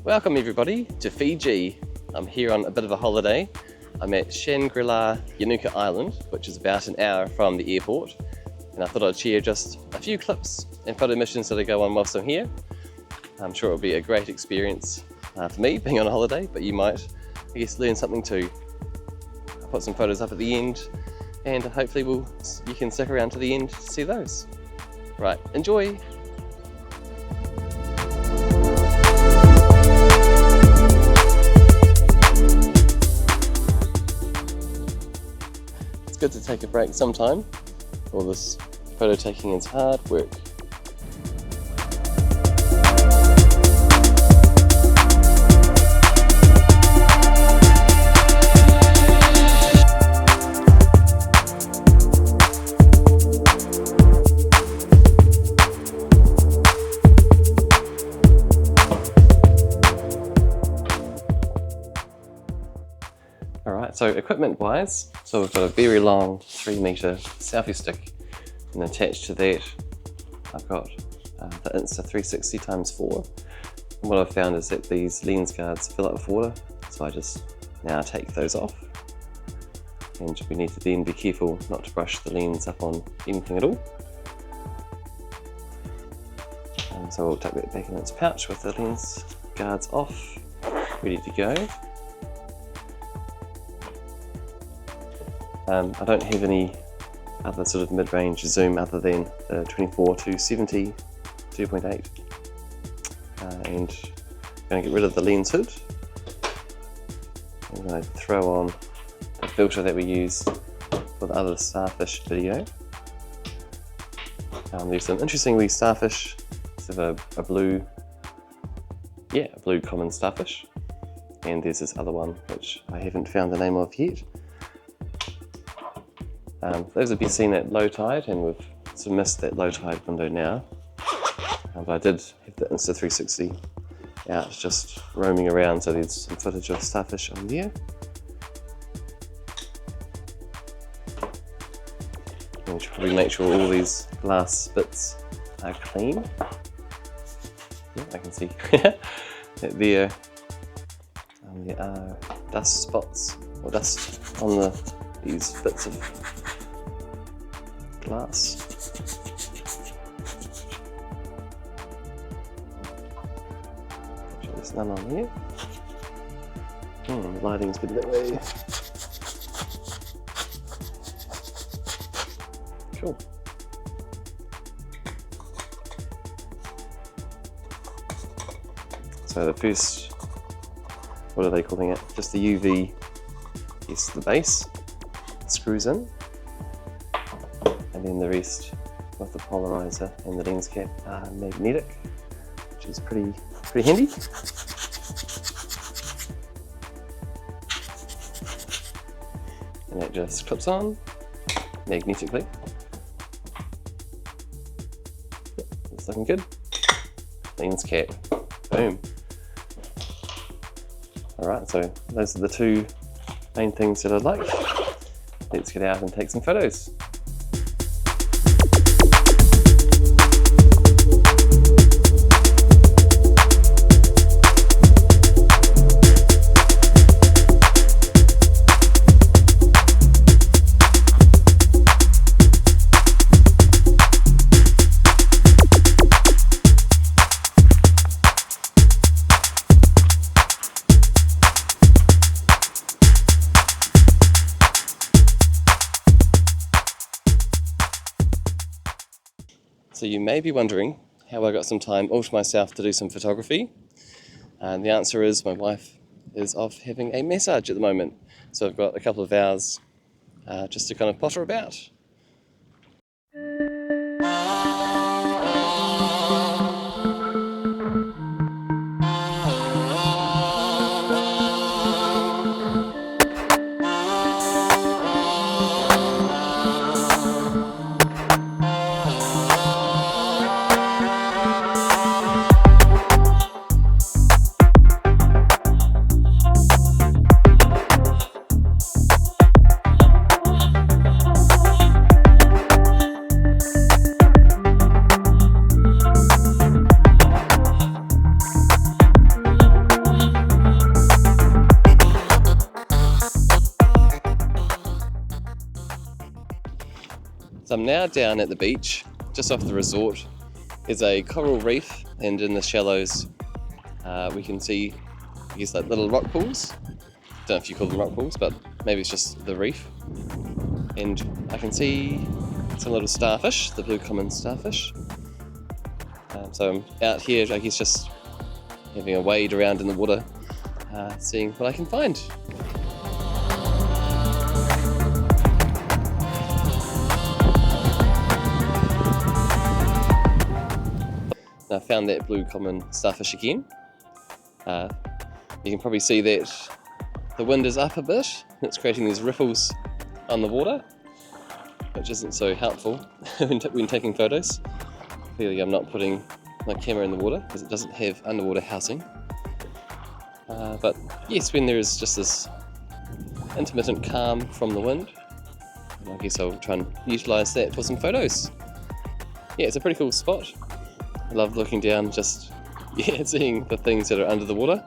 Welcome everybody to Fiji. I'm here on a bit of a holiday. I'm at Shangri-La Yanuka Island, which is about an hour from the airport. And I thought I'd share just a few clips and photo missions that I go on whilst I'm here. I'm sure it'll be a great experience for me being on a holiday, but you might, I guess, learn something too. I'll put some photos up at the end and hopefully you can stick around to the end to see those. Right, enjoy! It's good to take a break sometime. All this photo taking is hard work. Alright, so equipment wise, so we've got a very long 3-meter selfie stick, and attached to that I've got the Insta360x4. And what I've found is that these lens guards fill up with water, so I just now take those off. And we need to then be careful not to brush the lens up on anything at all. So we'll tuck that back in its pouch with the lens guards off, ready to go. I don't have any other sort of mid-range zoom other than the 24-70 2.8, and I'm going to get rid of the lens hood. I'm going to throw on the filter that we use for the other Starfish video. There's some interesting wee starfish. There's a blue common starfish, and there's this other one which I haven't found the name of yet. Those have been seen at low tide, and we've sort of missed that low tide window now. But I did have the Insta360 out just roaming around, so there's some footage of starfish on there. And we should probably make sure all these glass bits are clean. Yeah, I can see that there are dust spots, or dust on these bits of glass. Actually, there's none on here. The lighting's good that way. Cool. So the first, what are they calling it? Just the UV, yes, the base screws in. And then the rest with the polarizer and the lens cap are magnetic, which is pretty handy. And that just clips on magnetically. Yep, it's looking good. Lens cap, boom. Alright, so those are the two main things that I'd like. Let's get out and take some photos. So you may be wondering how I got some time all to myself to do some photography. And the answer is my wife is off having a massage at the moment. So I've got a couple of hours just to kind of potter about. now down at the beach, just off the resort. There's a coral reef, and in the shallows we can see, I guess, like little rock pools. Don't know if you call them rock pools, but maybe it's just the reef. And I can see some little starfish, the blue common starfish. So I'm out here, I guess, just having a wade around in the water, seeing what I can find. And I found that blue common starfish again. You can probably see that the wind is up a bit. It's creating these ripples on the water, which isn't so helpful when taking photos. Clearly I'm not putting my camera in the water because it doesn't have underwater housing. But yes, when there is just this intermittent calm from the wind, I guess I'll try and utilise that for some photos. Yeah, it's a pretty cool spot. I love looking down, just seeing the things that are under the water.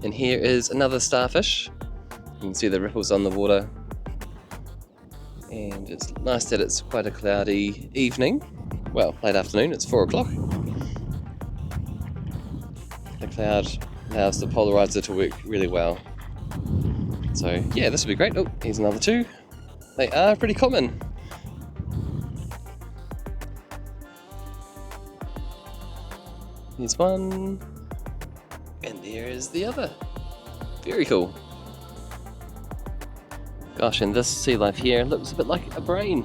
And here is another starfish. You can see the ripples on the water. And it's nice that it's quite a cloudy evening. Well, late afternoon, it's 4 o'clock. The cloud allows the polarizer to work really well. So yeah, this would be great. Oh, here's another two. They are pretty common. Here's one. And there is the other. Very cool. Gosh, and this sea life here looks a bit like a brain.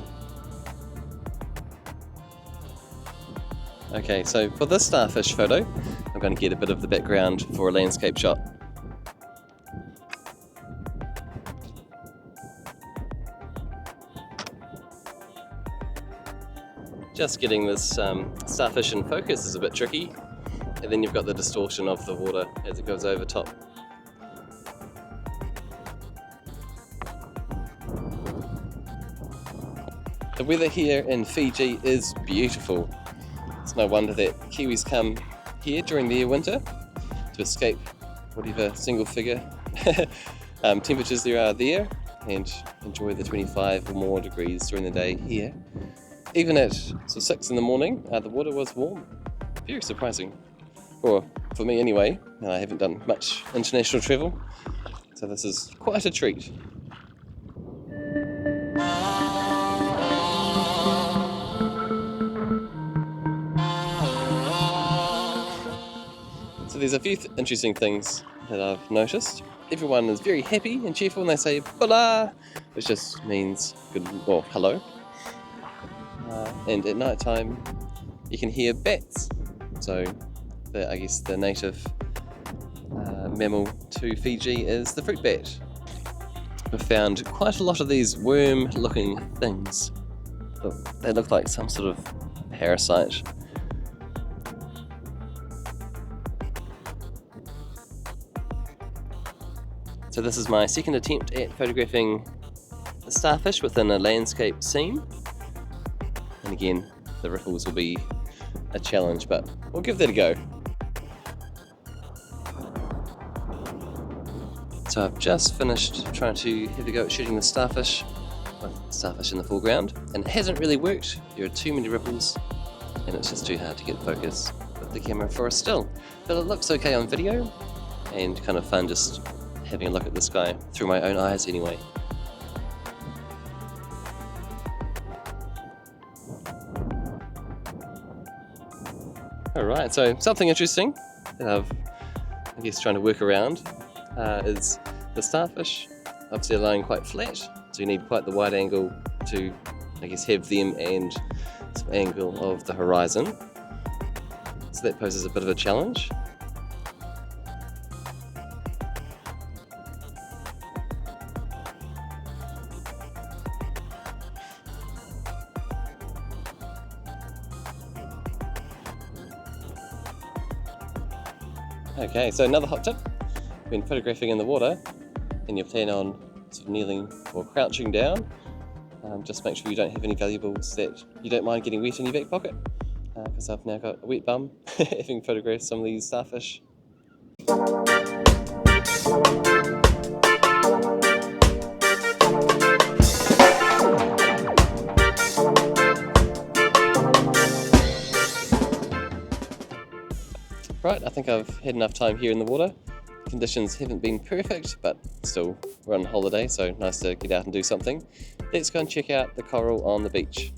Okay, so for this starfish photo, I'm going to get a bit of the background for a landscape shot. Just getting this starfish in focus is a bit tricky. And then you've got the distortion of the water as it goes over top. The weather here in Fiji is beautiful. It's no wonder that Kiwis come here during their winter to escape whatever single figure temperatures there are there and enjoy the 25 or more degrees during the day here. Even at 6 in the morning, the water was warm. Very surprising. Or for me anyway, I haven't done much international travel, so this is quite a treat. So there's a few interesting things that I've noticed. Everyone is very happy and cheerful and they say "Bula," which just means good or hello. And at night time you can hear bats. So I guess the native mammal to Fiji is the fruit bat. We've found quite a lot of these worm-looking things. They look like some sort of parasite. So this is my second attempt at photographing a starfish within a landscape scene. And again, the ripples will be a challenge, but we'll give that a go. So I've just finished trying to have a go at shooting the starfish, with starfish in the foreground, and it hasn't really worked. There are too many ripples, and it's just too hard to get focus with the camera for a still. But it looks okay on video, and kind of fun just having a look at the sky through my own eyes anyway. Alright, so something interesting that I guess trying to work around is the starfish. Obviously they're lying quite flat, so you need quite the wide angle to, I guess, have them and some angle of the horizon. So that poses a bit of a challenge. Okay, so another hot tip, when photographing in the water and you plan on sort of kneeling or crouching down, just make sure you don't have any valuables that you don't mind getting wet in your back pocket, because I've now got a wet bum having photographed some of these starfish. Right, I think I've had enough time here in the water. Conditions haven't been perfect, but still, we're on holiday, so nice to get out and do something. Let's go and check out the coral on the beach.